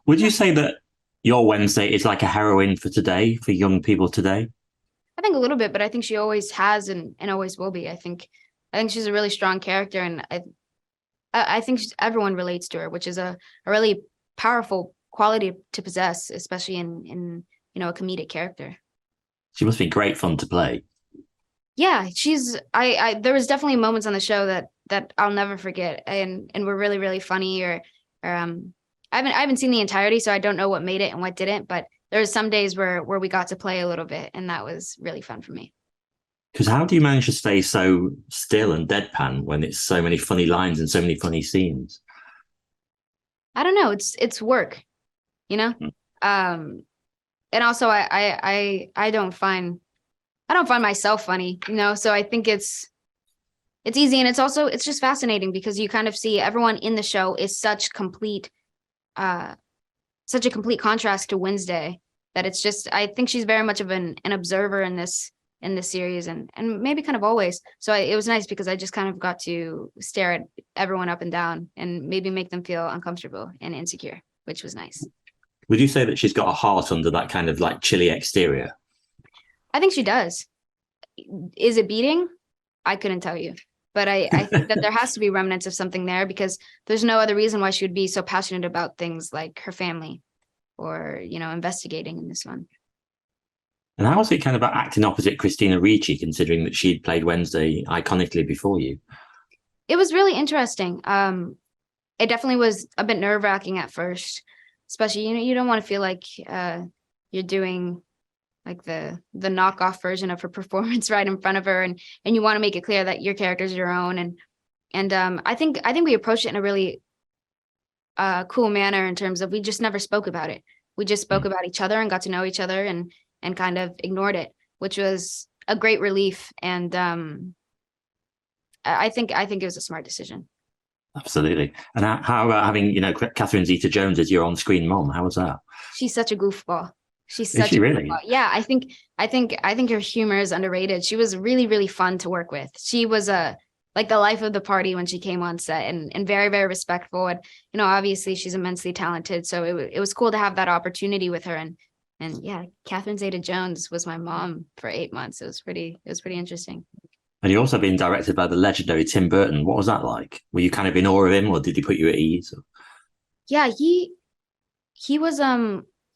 Would you say that your Wednesday is like a heroine for today, for young people today? I think a little bit, but I think she always has and always will be. I think she's a really strong character, and I think everyone relates to her, which is a really powerful quality to possess, especially in a comedic character. She must be great fun to play. Yeah, she's I there was definitely moments on the show that I'll never forget, and were really really funny, or I haven't seen the entirety, so I don't know what made it and what didn't, but there was some days where we got to play a little bit, and that was really fun for me. Because how do you manage to stay so still and deadpan when it's so many funny lines and so many funny scenes? I don't know, it's work, you know? Mm. Um and also I don't find myself funny, so I think it's easy, and it's just fascinating because you kind of see everyone in the show is uh such a complete contrast to Wednesday, that it's just, I think she's very much of an observer in this series, and maybe kind of always. So it was nice because I just kind of got to stare at everyone up and down and maybe make them feel uncomfortable and insecure, which was nice. Would you say that she's got a heart under that kind of like chilly exterior? I think she does. Is it beating? I couldn't tell you. But I think that there has to be remnants of something there, because there's no other reason why she would be so passionate about things like her family or, investigating in this one. And how was it kind of about acting opposite Christina Ricci, considering that she'd played Wednesday iconically before you? It was really interesting. It definitely was a bit nerve-wracking at first, especially, you don't want to feel like you're doing like the knockoff version of her performance right in front of her, and you want to make it clear that your character is your own, and I think we approached it in a really cool manner, in terms of we just never spoke about it. We just spoke Mm. about each other and got to know each other, and kind of ignored it, which was a great relief. And I think it was a smart decision. Absolutely. And how about having, Catherine Zeta-Jones as your on-screen mom? How was that? She's such a goofball. She's Is such she a really? goofball. Yeah, I think her humor is underrated. She was really, really fun to work with. She was like the life of the party when she came on set, and very, very respectful. And obviously she's immensely talented. So it was cool to have that opportunity with her. And yeah, Catherine Zeta-Jones was my mom for 8 months. It was pretty interesting. And you're also being directed by the legendary Tim Burton. What was that like? Were you kind of in awe of him, or did he put you at ease? Yeah, he was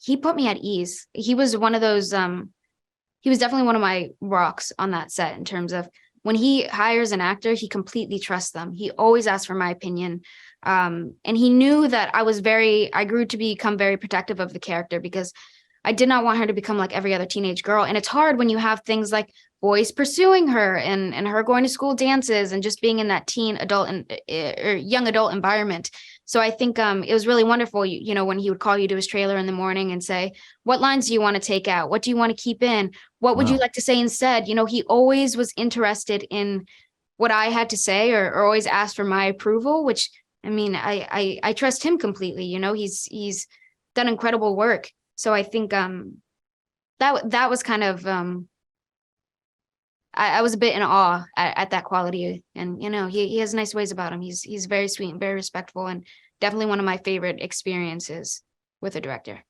he put me at ease. He was one of those he was definitely one of my rocks on that set, in terms of when he hires an actor, he completely trusts them. He always asks for my opinion. And he knew that I grew to become very protective of the character, because I did not want her to become like every other teenage girl. And it's hard when you have things like boys pursuing her, and her going to school dances, and just being in that teen adult and or young adult environment. So I think it was really wonderful, when he would call you to his trailer in the morning and say, what lines do you want to take out? What do you want to keep in? What would you Wow. like to say instead? He always was interested in what I had to say, or always asked for my approval, which, I mean, I trust him completely. He's done incredible work. So I think that was kind of I was a bit in awe at that quality. And he has nice ways about him. He's very sweet and very respectful, and definitely one of my favorite experiences with a director.